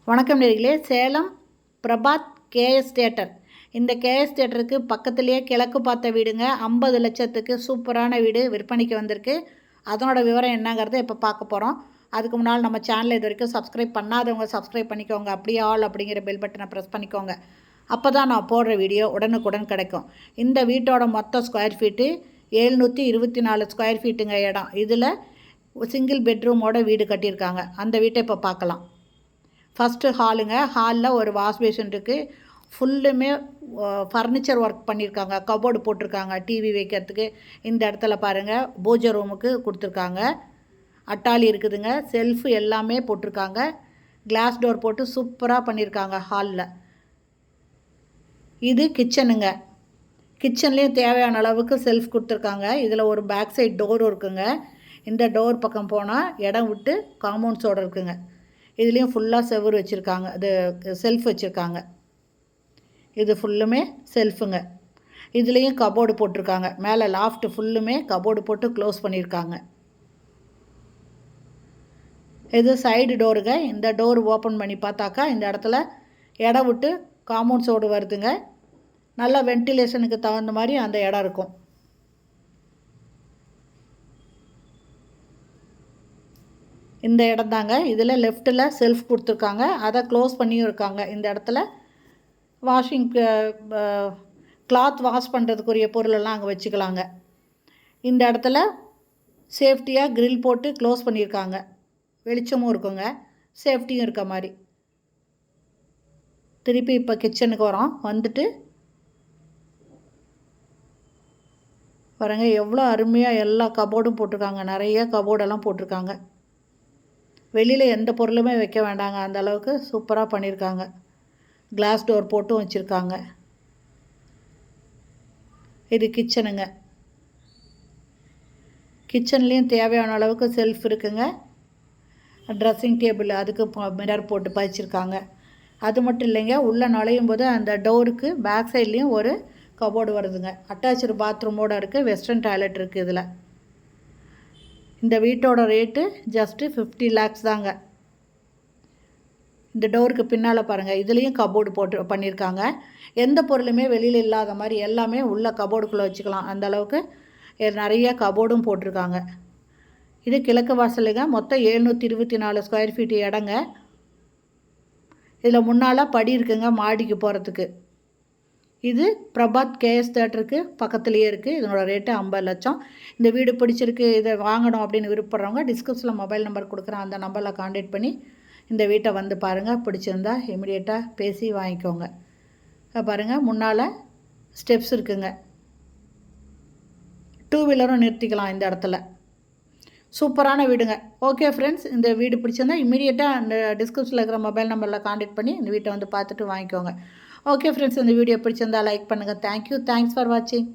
வணக்கம் நேயர்களே. Salem Prabhat KS theatre. இந்த கேஎஸ் தியேட்டருக்கு பக்கத்துலேயே கிழக்கு பார்த்த வீடுங்க. 50 லட்சத்துக்கு சூப்பரான வீடு விற்பனைக்கு வந்திருக்கு. அதனோட விவரம் என்னங்கிறத இப்போ பார்க்க போகிறோம். அதுக்கு முன்னால் நம்ம சேனலை இது வரைக்கும் சப்ஸ்கிரைப் பண்ணாதவங்க சப்ஸ்கிரைப் பண்ணிக்கோங்க. அப்படியே ஆல் அப்படிங்கிற பெல் பட்டனை ப்ரெஸ் பண்ணிக்கோங்க. அப்போ தான் நான் போடுற வீடியோ உடனுக்குடன் கிடைக்கும். இந்த வீட்டோட மொத்த ஸ்கொயர் ஃபீட்டு 724 ஸ்கொயர் ஃபீட்டுங்க இடம். இதில் சிங்கிள் பெட்ரூமோட வீடு கட்டியிருக்காங்க. அந்த வீட்டை இப்போ பார்க்கலாம். ஃபஸ்ட்டு ஹாலுங்க. ஹாலில் ஒரு வாஷ் பேஷன் இருக்குது. ஃபுல்லுமே ஃபர்னிச்சர் ஒர்க் பண்ணியிருக்காங்க. கபோர்டு போட்டிருக்காங்க டிவி வைக்கிறதுக்கு. இந்த இடத்துல பாருங்கள் பூஜை ரூமுக்கு கொடுத்துருக்காங்க. அட்டாளி இருக்குதுங்க. செல்ஃபு எல்லாமே போட்டிருக்காங்க. கிளாஸ் டோர் போட்டு சூப்பராக பண்ணியிருக்காங்க ஹாலில். இது கிச்சனுங்க. கிச்சன்லேயும் தேவையான அளவுக்கு செல்ஃப் கொடுத்துருக்காங்க. இதில் ஒரு பேக் சைட் டோரும் இருக்குங்க. இந்த டோர் பக்கம் போனால் இடம் விட்டு காம்பவுண்ட்ஸோடு இருக்குங்க. இதுலேயும் ஃபுல்லாக செவுரு வச்சுருக்காங்க. அது செல்ஃப் வச்சுருக்காங்க. இது ஃபுல்லுமே செல்ஃபுங்க. இதுலேயும் கபோர்டு போட்டிருக்காங்க. மேலே லாஃப்ட் ஃபுல்லுமே கபோர்டு போட்டு க்ளோஸ் பண்ணியிருக்காங்க. இது சைடு டோருங்க. இந்த டோர் ஓப்பன் பண்ணி பார்த்தாக்கா இந்த இடத்துல இடம் விட்டு காம்பவுண்ட்ஸோடு வருதுங்க. நல்லா வென்டிலேஷனுக்கு தகுந்த மாதிரி அந்த இடம் இருக்கும். இந்த இடம் தாங்க. இதில் லெஃப்ட்டில் செல்ஃப் கொடுத்துருக்காங்க. அதை க்ளோஸ் பண்ணியும் இருக்காங்க. இந்த இடத்துல வாஷிங் கிளாத் வாஷ் பண்ணுறதுக்குரிய பொருளெல்லாம் அங்கே வச்சுக்கலாங்க. இந்த இடத்துல சேஃப்டியாக கிரில் போட்டு க்ளோஸ் பண்ணியிருக்காங்க. வெளிச்சமும் இருக்குங்க, சேஃப்டியும் இருக்க மாதிரி. திருப்பி இப்போ கிச்சனுக்கு வரோம். வந்துட்டு பாருங்கள் எவ்வளோ அருமையாக எல்லா கபோர்டும் போட்டிருக்காங்க. நிறைய கபோர்டெல்லாம் போட்டிருக்காங்க. வெளியில் எந்த பொருளுமே வைக்க வேண்டாங்க. அந்த அளவுக்கு சூப்பராக பண்ணியிருக்காங்க. கிளாஸ் டோர் போட்டும் வச்சுருக்காங்க. இது கிச்சனுங்க. கிச்சன்லேயும் தேவையான அளவுக்கு செல்ஃப் இருக்குங்க. ட்ரெஸ்ஸிங் டேபிள் அதுக்கு மிரர் போட்டு பதிச்சிருக்காங்க. அது மட்டும் இல்லைங்க, உள்ளே நுழையும் போது அந்த டோருக்கு பேக் சைட்லேயும் ஒரு கபோர்டு வருதுங்க. அட்டாச்சு பாத்ரூமோடு இருக்குது. வெஸ்டர்ன் டாய்லெட் இருக்குது இதில். இந்த வீட்டோட ரேட்டு ஜஸ்ட்டு 50 lakhs தாங்க. இந்த டோருக்கு பின்னால் பாருங்கள், இதுலேயும் கபோர்டு போட்டு பண்ணியிருக்காங்க. எந்த பொருளுமே வெளியில் இல்லாத மாதிரி எல்லாமே உள்ள கபோர்டுக்குள்ளே வச்சுக்கலாம். அந்த அளவுக்கு நிறைய கபோர்டும் போட்டிருக்காங்க. இது கிழக்கு வாசலுங்க. மொத்தம் 724 ஸ்கொயர் ஃபீட் இடங்க. இதில் முன்னால் படி இருக்குங்க மாடிக்கு போகிறதுக்கு. இது பிரபாத் கேஎஸ் தியேட்டருக்கு பக்கத்துலேயே இருக்குது. இதனோட ரேட்டு 50 லட்சம். இந்த வீடு பிடிச்சிருக்கு, இதை வாங்கணும் அப்படின்னு விருப்பப்படுறவங்க டிஸ்கிரிப்ஷனில் மொபைல் நம்பர் கொடுக்குறேன். அந்த நம்பரில் கான்டாக்ட் பண்ணி இந்த வீட்டை வந்து பாருங்கள். பிடிச்சிருந்தா இமிடியேட்டாக பேசி வாங்கிக்கோங்க. பாருங்கள் முன்னால் ஸ்டெப்ஸ் இருக்குங்க. 2 வீலரும் நிறுத்திக்கலாம் இந்த இடத்துல. சூப்பரான வீடுங்க. ஓகே ஃப்ரெண்ட்ஸ், இந்த வீடு பிடிச்சிருந்தா இமீடியட்டாக அந்த டிஸ்கிரிப்ஷனில் இருக்கிற மொபைல் நம்பரில் கான்டாக்ட் பண்ணி இந்த வீட்டை வந்து பார்த்துட்டு வாங்கிக்கோங்க. ஓகே ஃப்ரெண்ட்ஸ், இந்த வீடியோ பிடிச்சிருந்தா லைக் பண்ணுங்கள். தேங்க்யூ. தேங்க்ஸ் ஃபார் வாட்சிங்.